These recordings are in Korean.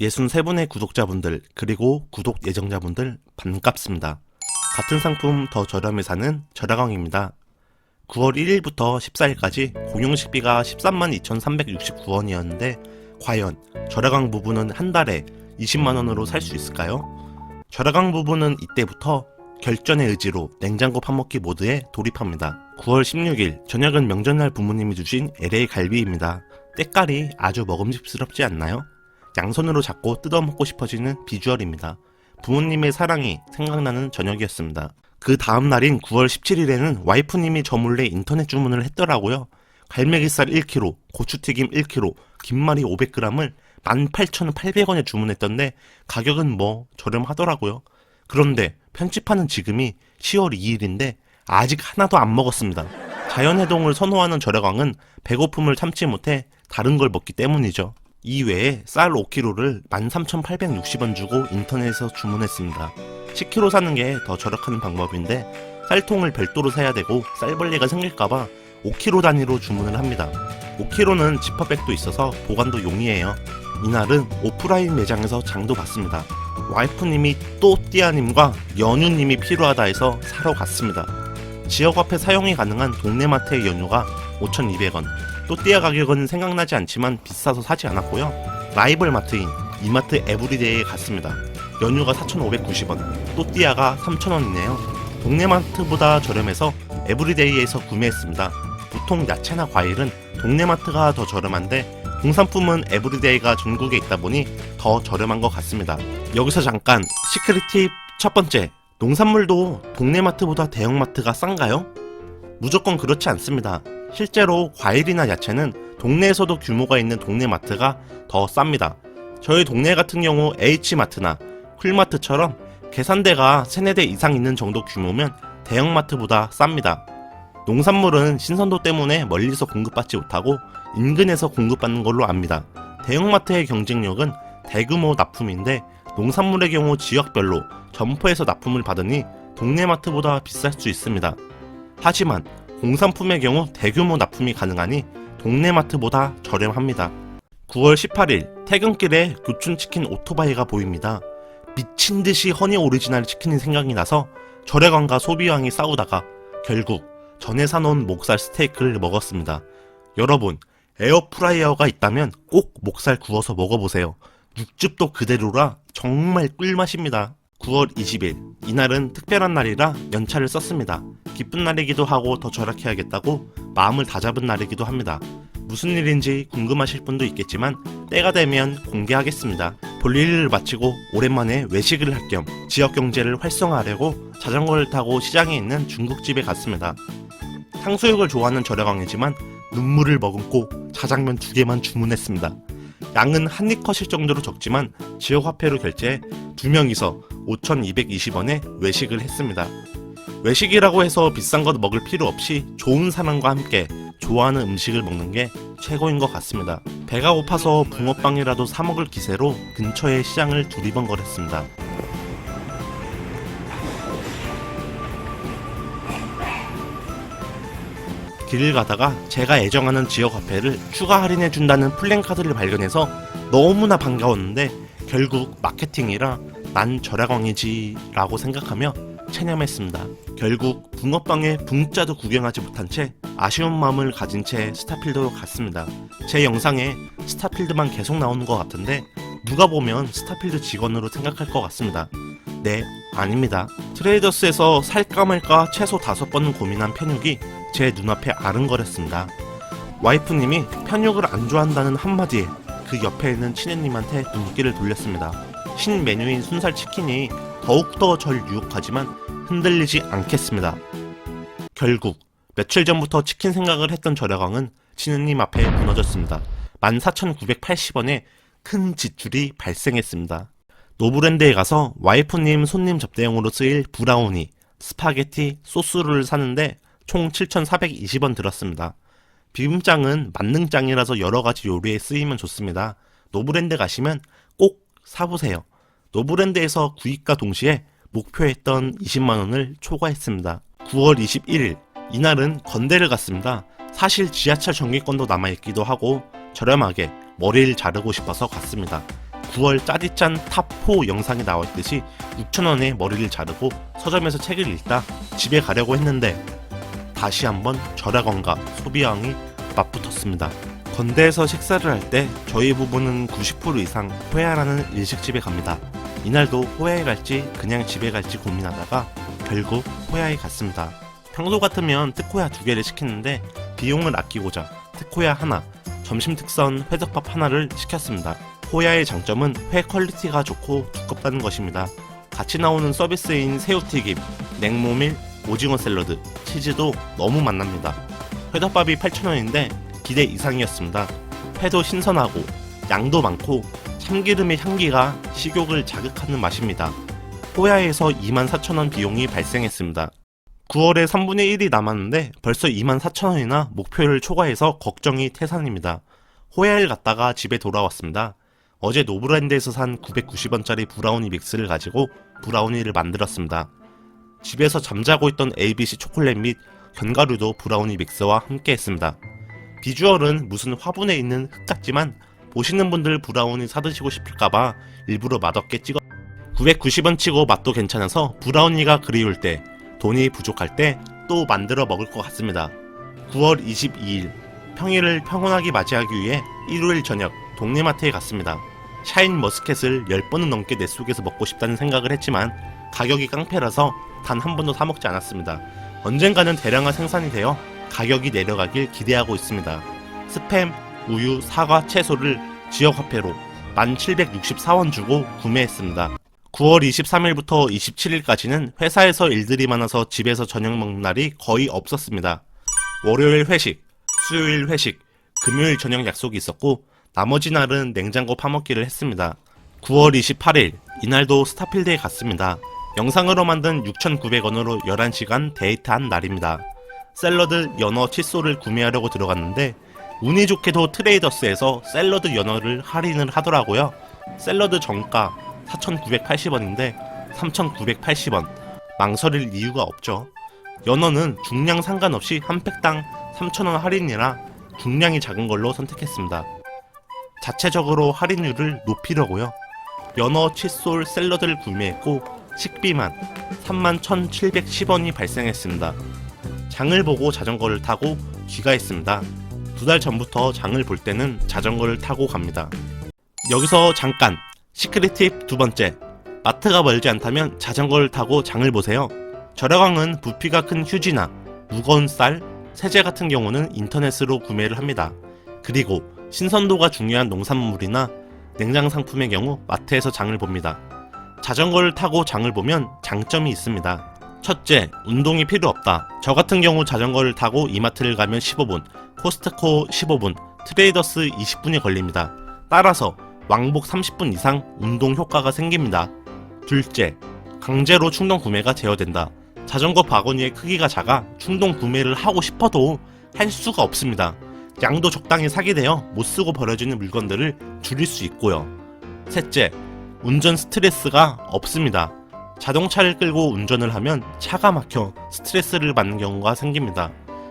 63분의 구독자분들 그리고 구독 예정자분들 반갑습니다. 같은 상품 더 저렴히 사는 절약왕입니다. 9월 1일부터 14일까지 공용식비가 13만 2,369원이었는데 과연 절약왕 부부는 한 달에 20만원으로 살 수 있을까요? 절약왕 부부는 이때부터 결전의 의지로 냉장고 파먹기 모드에 돌입합니다. 9월 16일 저녁은 명절날 부모님이 주신 LA 갈비입니다. 때깔이 아주 먹음직스럽지 않나요? 양손으로 잡고 뜯어먹고 싶어지는 비주얼입니다. 부모님의 사랑이 생각나는 저녁이었습니다. 그 다음 날인 9월 17일에는 와이프님이 저 몰래 인터넷 주문을 했더라고요. 갈매기살 1kg, 고추튀김 1kg, 김말이 500g을 18,800원에 주문했던데 가격은 뭐 저렴하더라고요. 그런데 편집하는 지금이 10월 2일인데 아직 하나도 안 먹었습니다. 자연해동을 선호하는 절약왕은 배고픔을 참지 못해 다른 걸 먹기 때문이죠. 이외에 쌀 5kg를 13,860원 주고 인터넷에서 주문했습니다. 10kg 사는 게 더 절약하는 방법인데 쌀통을 별도로 사야 되고 쌀벌레가 생길까봐 5kg 단위로 주문을 합니다. 5kg는 지퍼백도 있어서 보관도 용이해요. 이날은 오프라인 매장에서 장도 봤습니다. 와이프님이 또띠아님과 연유님이 필요하다 해서 사러 갔습니다. 지역화폐 사용이 가능한 동네마트의 연유가 5,200원, 또띠아 가격은 생각나지 않지만 비싸서 사지 않았고요. 라이벌 마트인 이마트 에브리데이에 갔습니다. 연유가 4,590원, 또띠아가 3,000원이네요. 동네마트보다 저렴해서 에브리데이에서 구매했습니다. 보통 야채나 과일은 동네마트가 더 저렴한데 공산품은 에브리데이가 전국에 있다 보니 더 저렴한 것 같습니다. 여기서 잠깐 시크릿 팁 첫 번째, 농산물도 동네마트보다 대형마트가 싼가요? 무조건 그렇지 않습니다. 실제로 과일이나 야채는 동네에서도 규모가 있는 동네마트가 더 쌉니다. 저희 동네 같은 경우 H마트나 쿨마트처럼 계산대가 3-4대 이상 있는 정도 규모면 대형마트보다 쌉니다. 농산물은 신선도 때문에 멀리서 공급받지 못하고 인근에서 공급받는 걸로 압니다. 대형마트의 경쟁력은 대규모 납품인데 농산물의 경우 지역별로 점포에서 납품을 받으니 동네마트보다 비쌀 수 있습니다. 하지만 공산품의 경우 대규모 납품이 가능하니 동네마트보다 저렴합니다. 9월 18일 퇴근길에 교촌치킨 오토바이가 보입니다. 미친듯이 허니 오리지널 치킨이 생각이 나서 절약왕과 소비왕이 싸우다가 결국 전에 사놓은 목살 스테이크를 먹었습니다. 여러분, 에어프라이어가 있다면 꼭 목살 구워서 먹어보세요. 육즙도 그대로라 정말 꿀맛입니다. 9월 20일, 이날은 특별한 날이라 연차를 썼습니다. 기쁜 날이기도 하고 더 절약해야겠다고 마음을 다잡은 날이기도 합니다. 무슨 일인지 궁금하실 분도 있겠지만 때가 되면 공개하겠습니다. 볼일을 마치고 오랜만에 외식을 할 겸 지역 경제를 활성화하려고 자전거를 타고 시장에 있는 중국집에 갔습니다. 탕수육을 좋아하는 절약왕이지만 눈물을 머금고 자장면 2개만 주문했습니다. 양은 한입 컷일 정도로 적지만 지역 화폐로 결제해 2명이서 5,220원에 외식을 했습니다. 외식이라고 해서 비싼 것 먹을 필요 없이 좋은 사람과 함께 좋아하는 음식을 먹는 게 최고인 것 같습니다. 배가 고파서 붕어빵이라도 사 먹을 기세로 근처의 시장을 두리번거렸습니다. 길을 가다가 제가 애정하는 지역 화폐를 추가 할인해준다는 플랜카드를 발견해서 너무나 반가웠는데 결국 마케팅이라 난 절약왕이지 라고 생각하며 체념했습니다. 결국 붕어빵에 붕자도 구경하지 못한 채 아쉬운 마음을 가진 채 스타필드로 갔습니다. 제 영상에 스타필드만 계속 나오는 것 같은데 누가 보면 스타필드 직원으로 생각할 것 같습니다. 네, 아닙니다. 트레이더스에서 살까 말까 최소 5번은 고민한 편육이 제 눈앞에 아른거렸습니다. 와이프님이 편육을 안 좋아한다는 한마디에 그 옆에 있는 친애님한테 눈길을 돌렸습니다. 신메뉴인 순살치킨이 더욱더 절 유혹하지만 흔들리지 않겠습니다. 결국 며칠 전부터 치킨 생각을 했던 절약왕은 친애님 앞에 무너졌습니다. 14,980원에 큰 지출이 발생했습니다. 노브랜드에 가서 와이프님 손님 접대용으로 쓰일 브라우니, 스파게티, 소스를 사는데 총 7,420원 들었습니다. 비빔장은 만능장이라서 여러가지 요리에 쓰이면 좋습니다. 노브랜드 가시면 꼭 사보세요. 노브랜드에서 구입과 동시에 목표했던 20만원을 초과했습니다. 9월 21일, 이날은 건대를 갔습니다. 사실 지하철 정기권도 남아있기도 하고 저렴하게 머리를 자르고 싶어서 갔습니다. 9월 짜릿짠 탑4 영상에 나와 있듯이 6,000원에 머리를 자르고 서점에서 책을 읽다 집에 가려고 했는데 다시 한번 절약왕과 소비왕이 맞붙었습니다. 건대에서 식사를 할 때 저희 부부는 90% 이상 호야라는 일식집에 갑니다. 이날도 호야에 갈지 그냥 집에 갈지 고민하다가 결국 호야에 갔습니다. 평소 같으면 특호야 2개를 시키는데 비용을 아끼고자 특호야 하나, 점심 특선 회덮밥 하나를 시켰습니다. 호야의 장점은 회 퀄리티가 좋고 두껍다는 것입니다. 같이 나오는 서비스인 새우튀김, 냉모밀, 오징어 샐러드, 치즈도 너무 맛납니다. 회덮밥이 8,000원인데 기대 이상이었습니다. 회도 신선하고 양도 많고 참기름의 향기가 식욕을 자극하는 맛입니다. 호야에서 24,000원 비용이 발생했습니다. 9월에 3분의 1이 남았는데 벌써 24,000원이나 목표를 초과해서 걱정이 태산입니다. 호야를 갔다가 집에 돌아왔습니다. 어제 노브랜드에서 산 990원짜리 브라우니 믹스를 가지고 브라우니를 만들었습니다. 집에서 잠자고 있던 ABC 초콜릿 및 견과류도 브라우니 믹스와 함께 했습니다. 비주얼은 무슨 화분에 있는 흙 같지만 보시는 분들 브라우니 사드시고 싶을까봐 일부러 맛없게 찍어 990원 치고 맛도 괜찮아서 브라우니가 그리울 때 돈이 부족할 때 또 만들어 먹을 것 같습니다. 9월 22일 평일을 평온하게 맞이하기 위해 일요일 저녁 동네마트에 갔습니다. 샤인 머스켓을 10번은 넘게 내 속에서 먹고 싶다는 생각을 했지만 가격이 깡패라서 단 한 번도 사 먹지 않았습니다. 언젠가는 대량화 생산이 되어 가격이 내려가길 기대하고 있습니다. 스팸, 우유, 사과, 채소를 지역화폐로 1,764원 주고 구매했습니다. 9월 23일부터 27일까지는 회사에서 일들이 많아서 집에서 저녁 먹는 날이 거의 없었습니다. 월요일 회식, 수요일 회식, 금요일 저녁 약속이 있었고 나머지 날은 냉장고 파먹기를 했습니다. 9월 28일, 이날도 스타필드에 갔습니다. 영상으로 만든 6,900원으로 11시간 데이트한 날입니다. 샐러드, 연어, 칫솔을 구매하려고 들어갔는데 운이 좋게도 트레이더스에서 샐러드 연어를 할인을 하더라고요. 샐러드 정가 4,980원인데 3,980원. 망설일 이유가 없죠. 연어는 중량 상관없이 한 팩당 3,000원 할인이라 중량이 작은 걸로 선택했습니다. 자체적으로 할인율을 높이려고요. 연어, 칫솔, 샐러드를 구매했고 식비만 31,710원이 발생했습니다. 장을 보고 자전거를 타고 귀가했습니다. 2달 전부터 장을 볼 때는 자전거를 타고 갑니다. 여기서 잠깐 시크릿 팁 2번째, 마트가 멀지 않다면 자전거를 타고 장을 보세요. 절약왕은 부피가 큰 휴지나 무거운 쌀, 세제 같은 경우는 인터넷으로 구매를 합니다. 그리고 신선도가 중요한 농산물이나 냉장 상품의 경우 마트에서 장을 봅니다. 자전거를 타고 장을 보면 장점이 있습니다. 첫째, 운동이 필요 없다. 저 같은 경우 자전거를 타고 이마트를 가면 15분, 코스트코 15분, 트레이더스 20분이 걸립니다. 따라서 왕복 30분 이상 운동 효과가 생깁니다. 둘째, 강제로 충동 구매가 제어된다. 자전거 바구니의 크기가 작아 충동 구매를 하고 싶어도 할 수가 없습니다. 양도 적당히 사게 되어 못쓰고 버려지는 물건들을 줄일 수 있고요. 셋째, 운전 스트레스가 없습니다. 자동차를 끌고 운전을 하면 차가 막혀 스트레스를 받는 경우가 생깁니다.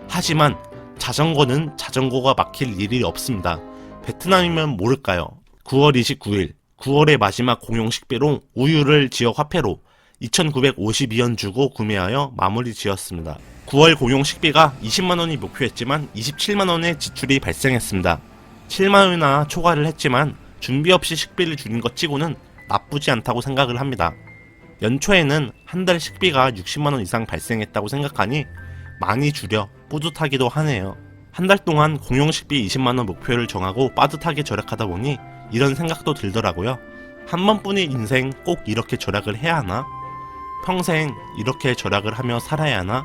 하지만 자전거는 자전거가 막힐 일이 없습니다. 베트남이면 모를까요? 9월 29일, 9월의 마지막 공용 식비로 우유를 지역 화폐로 2,952원 주고 구매하여 마무리 지었습니다. 9월 공용 식비가 20만원이 목표였지만 27만원의 지출이 발생했습니다. 7만원이나 초과를 했지만 준비 없이 식비를 줄인 것 치고는 나쁘지 않다고 생각을 합니다. 연초에는 한 달 식비가 60만원 이상 발생했다고 생각하니 많이 줄여 뿌듯하기도 하네요. 한 달 동안 공용 식비 20만원 목표를 정하고 빠듯하게 절약하다 보니 이런 생각도 들더라고요. 한 번뿐인 인생 꼭 이렇게 절약을 해야 하나? 평생 이렇게 절약을 하며 살아야 하나?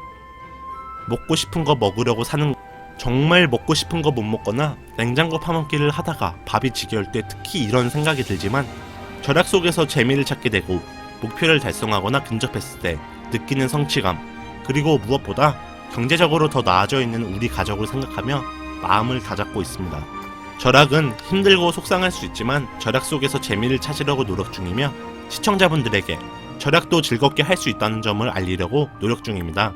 먹고 싶은 거 먹으려고 사는, 정말 먹고 싶은 거 못 먹거나 냉장고 파먹기를 하다가 밥이 지겨울 때 특히 이런 생각이 들지만 절약 속에서 재미를 찾게 되고 목표를 달성하거나 근접했을 때 느끼는 성취감, 그리고 무엇보다 경제적으로 더 나아져 있는 우리 가족을 생각하며 마음을 다잡고 있습니다. 절약은 힘들고 속상할 수 있지만 절약 속에서 재미를 찾으려고 노력 중이며 시청자분들에게 절약도 즐겁게 할 수 있다는 점을 알리려고 노력 중입니다.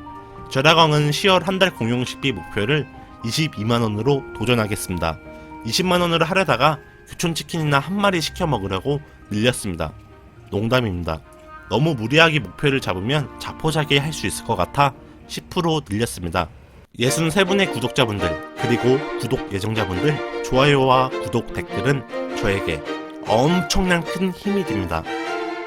절약왕은 10월 한 달 공용 식비 목표를 22만원으로 도전하겠습니다. 20만원으로 하려다가 교촌치킨이나 한 마리 시켜 먹으려고 늘렸습니다. 농담입니다. 너무 무리하게 목표를 잡으면 자포자기 할 수 있을 것 같아 10% 늘렸습니다. 63분의 구독자분들 그리고 구독 예정자분들 좋아요와 구독 댓글은 저에게 엄청난 큰 힘이 됩니다.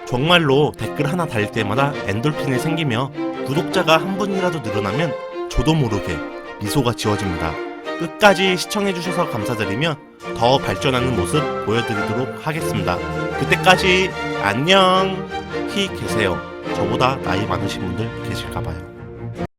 정말로 댓글 하나 달릴 때마다 엔돌핀이 생기며 구독자가 한 분이라도 늘어나면 저도 모르게 미소가 지어집니다. 끝까지 시청해주셔서 감사드리며 더 발전하는 모습 보여드리도록 하겠습니다. 그때까지 안녕히 계세요. 저보다 나이 많으신 분들 계실까봐요.